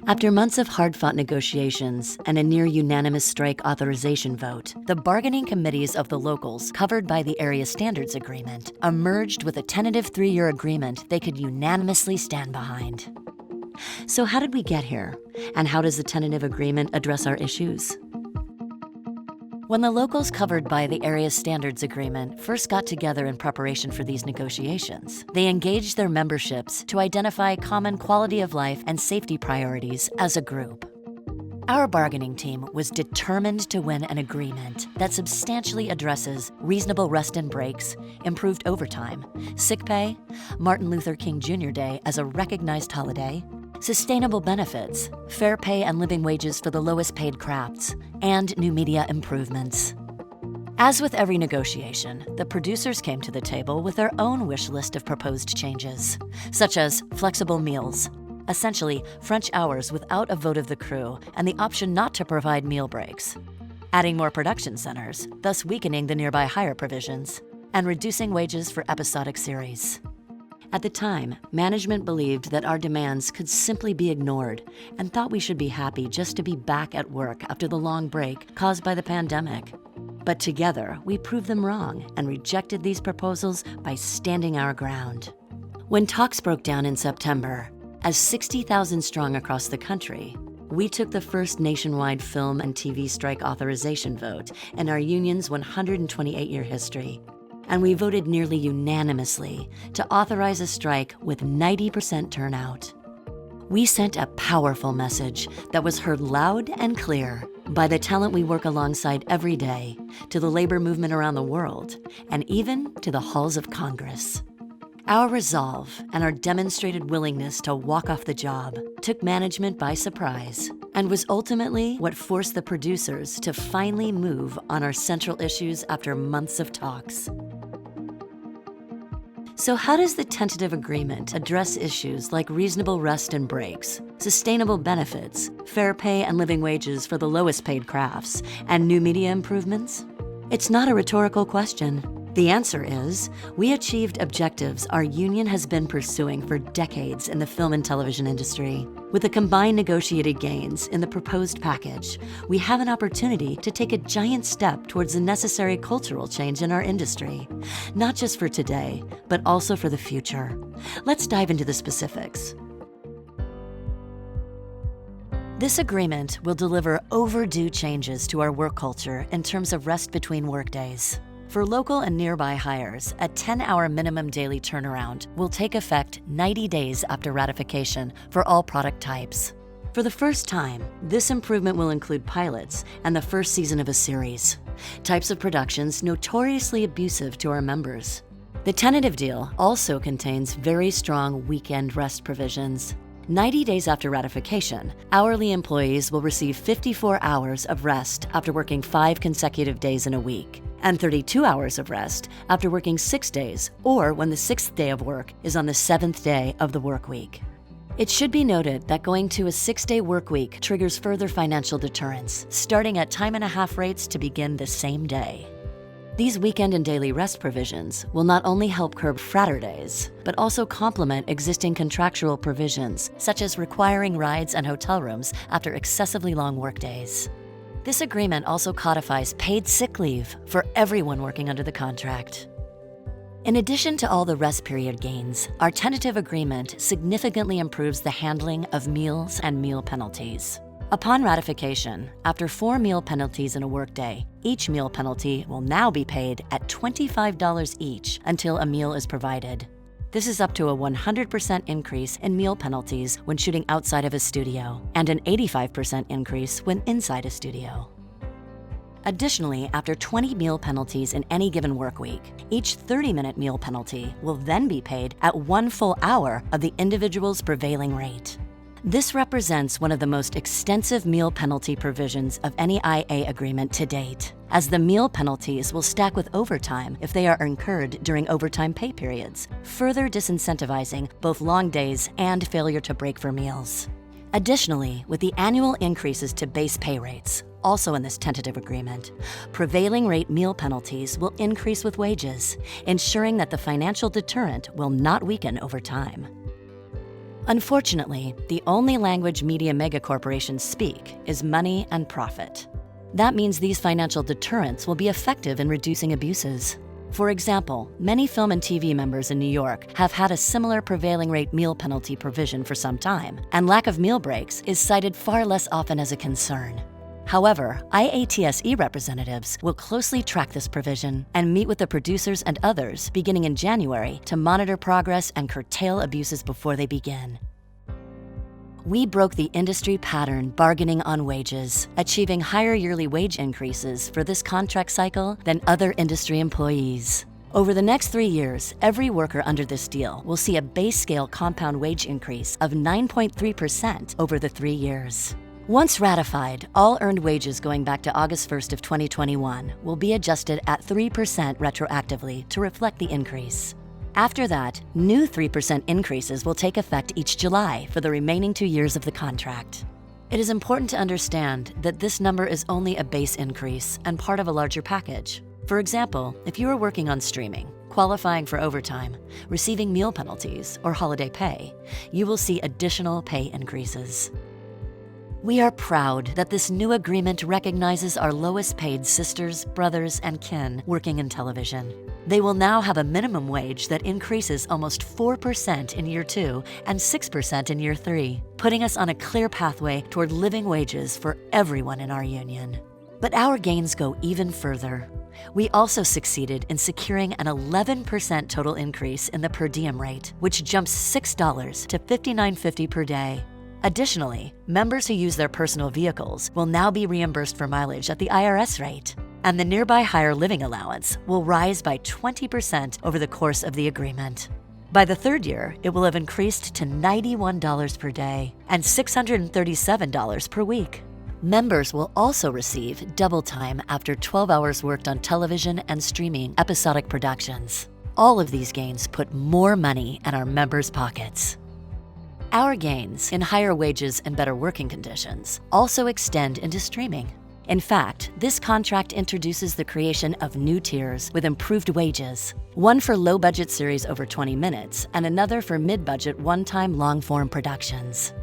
After months of hard-fought negotiations and a near-unanimous strike authorization vote, the bargaining committees of the locals covered by the Area Standards Agreement emerged with a tentative 3-year agreement they could unanimously stand behind. So how did we get here? And how does the tentative agreement address our issues? When the locals covered by the Area Standards Agreement first got together in preparation for these negotiations, they engaged their memberships to identify common quality of life and safety priorities as a group. Our bargaining team was determined to win an agreement that substantially addresses reasonable rest and breaks, improved overtime, sick pay, Martin Luther King Jr. Day as a recognized holiday, sustainable benefits, fair pay and living wages for the lowest paid crafts, and new media improvements. As with every negotiation, the producers came to the table with their own wish list of proposed changes, such as flexible meals, essentially French hours without a vote of the crew and the option not to provide meal breaks, adding more production centers, thus weakening the nearby hire provisions, and reducing wages for episodic series. At the time, management believed that our demands could simply be ignored and thought we should be happy just to be back at work after the long break caused by the pandemic. But together, we proved them wrong and rejected these proposals by standing our ground. When talks broke down in September, as 60,000 strong across the country, we took the first nationwide film and TV strike authorization vote in our union's 128-year history. And we voted nearly unanimously to authorize a strike with 90% turnout. We sent a powerful message that was heard loud and clear by the talent we work alongside every day, to the labor movement around the world, and even to the halls of Congress. Our resolve and our demonstrated willingness to walk off the job took management by surprise and was ultimately what forced the producers to finally move on our central issues after months of talks. So how does the tentative agreement address issues like reasonable rest and breaks, sustainable benefits, fair pay and living wages for the lowest paid crafts, and new media improvements? It's not a rhetorical question. The answer is, we achieved objectives our union has been pursuing for decades in the film and television industry. With the combined negotiated gains in the proposed package, we have an opportunity to take a giant step towards the necessary cultural change in our industry, not just for today, but also for the future. Let's dive into the specifics. This agreement will deliver overdue changes to our work culture in terms of rest between workdays. For local and nearby hires, a 10-hour minimum daily turnaround will take effect 90 days after ratification for all product types. For the first time, this improvement will include pilots and the first season of a series, types of productions notoriously abusive to our members. The tentative deal also contains very strong weekend rest provisions. 90 days after ratification, hourly employees will receive 54 hours of rest after working 5 consecutive days in a week, and 32 hours of rest after working 6 days, or when the 6th day of work is on the 7th day of the work week. It should be noted that going to a 6-day work week triggers further financial deterrence, starting at time-and-a-half rates to begin the same day. These weekend and daily rest provisions will not only help curb Fraturdays, but also complement existing contractual provisions, such as requiring rides and hotel rooms after excessively long workdays. This agreement also codifies paid sick leave for everyone working under the contract. In addition to all the rest period gains, our tentative agreement significantly improves the handling of meals and meal penalties. Upon ratification, after 4 meal penalties in a workday, each meal penalty will now be paid at $25 each until a meal is provided. This is up to a 100% increase in meal penalties when shooting outside of a studio, and an 85% increase when inside a studio. Additionally, after 20 meal penalties in any given work week, each 30-minute meal penalty will then be paid at 1 full hour of the individual's prevailing rate. This represents one of the most extensive meal penalty provisions of any IA agreement to date, as the meal penalties will stack with overtime if they are incurred during overtime pay periods, further disincentivizing both long days and failure to break for meals. Additionally, with the annual increases to base pay rates, also in this tentative agreement, prevailing rate meal penalties will increase with wages, ensuring that the financial deterrent will not weaken over time. Unfortunately, the only language media megacorporations speak is money and profit. That means these financial deterrents will be effective in reducing abuses. For example, many film and TV members in New York have had a similar prevailing rate meal penalty provision for some time, and lack of meal breaks is cited far less often as a concern. However, IATSE representatives will closely track this provision and meet with the producers and others beginning in January to monitor progress and curtail abuses before they begin. We broke the industry pattern bargaining on wages, achieving higher yearly wage increases for this contract cycle than other industry employees. Over the next 3 years, every worker under this deal will see a base scale compound wage increase of 9.3% over the 3 years. Once ratified, all earned wages going back to August 1st of 2021 will be adjusted at 3% retroactively to reflect the increase. After that, new 3% increases will take effect each July for the remaining 2 years of the contract. It is important to understand that this number is only a base increase and part of a larger package. For example, if you are working on streaming, qualifying for overtime, receiving meal penalties, or holiday pay, you will see additional pay increases. We are proud that this new agreement recognizes our lowest paid sisters, brothers, and kin working in television. They will now have a minimum wage that increases almost 4% in year 2 and 6% in year 3, putting us on a clear pathway toward living wages for everyone in our union. But our gains go even further. We also succeeded in securing an 11% total increase in the per diem rate, which jumps $6 to $59.50 per day. Additionally, members who use their personal vehicles will now be reimbursed for mileage at the IRS rate, and the nearby higher living allowance will rise by 20% over the course of the agreement. By the 3rd year, it will have increased to $91 per day and $637 per week. Members will also receive double time after 12 hours worked on television and streaming episodic productions. All of these gains put more money in our members' pockets. Our gains in higher wages and better working conditions also extend into streaming. In fact, this contract introduces the creation of new tiers with improved wages, one for low-budget series over 20 minutes and another for mid-budget one-time long-form productions.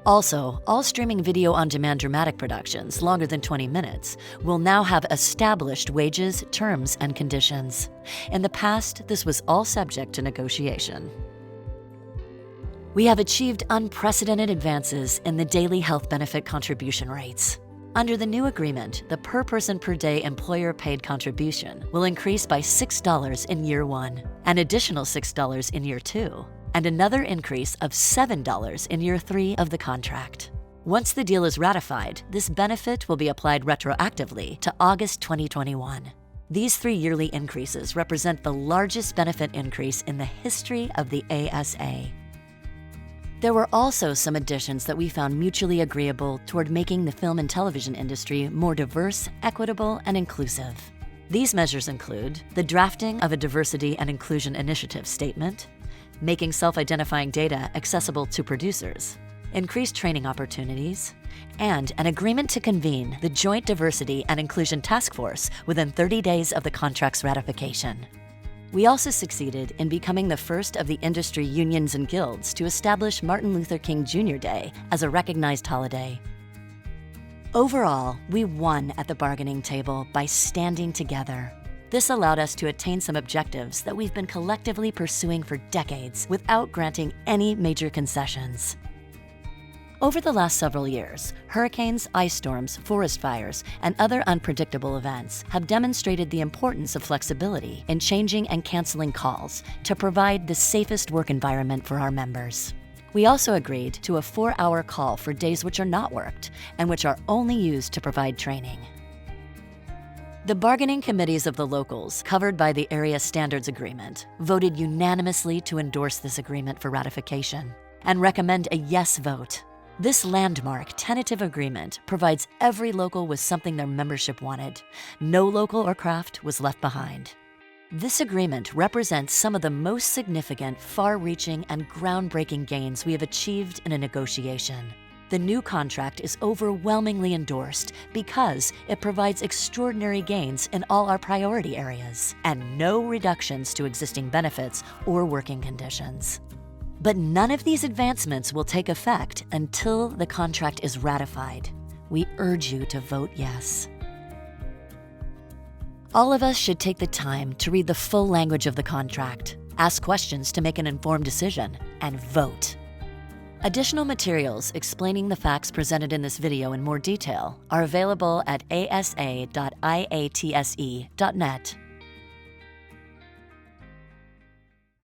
Also, all streaming video-on-demand dramatic productions longer than 20 minutes will now have established wages, terms, and conditions. In the past, this was all subject to negotiation. We have achieved unprecedented advances in the daily health benefit contribution rates. Under the new agreement, the per person per day employer-paid contribution will increase by $6 in year 1, an additional $6 in year 2, and another increase of $7 in year 3 of the contract. Once the deal is ratified, this benefit will be applied retroactively to August 2021. These 3 yearly increases represent the largest benefit increase in the history of the ASA. There were also some additions that we found mutually agreeable toward making the film and television industry more diverse, equitable, and inclusive. These measures include the drafting of a diversity and inclusion initiative statement, making self-identifying data accessible to producers, increased training opportunities, and an agreement to convene the Joint Diversity and Inclusion Task Force within 30 days of the contract's ratification. We also succeeded in becoming the first of the industry unions and guilds to establish Martin Luther King Jr. Day as a recognized holiday. Overall, we won at the bargaining table by standing together. This allowed us to attain some objectives that we've been collectively pursuing for decades without granting any major concessions. Over the last several years, hurricanes, ice storms, forest fires, and other unpredictable events have demonstrated the importance of flexibility in changing and canceling calls to provide the safest work environment for our members. We also agreed to a 4-hour call for days which are not worked and which are only used to provide training. The bargaining committees of the locals covered by the Area Standards Agreement voted unanimously to endorse this agreement for ratification and recommend a yes vote. This landmark tentative agreement provides every local with something their membership wanted. No local or craft was left behind. This agreement represents some of the most significant, far-reaching, and groundbreaking gains we have achieved in a negotiation. The new contract is overwhelmingly endorsed because it provides extraordinary gains in all our priority areas and no reductions to existing benefits or working conditions. But none of these advancements will take effect until the contract is ratified. We urge you to vote yes. All of us should take the time to read the full language of the contract, ask questions to make an informed decision, and vote. Additional materials explaining the facts presented in this video in more detail are available at asa.iatse.net.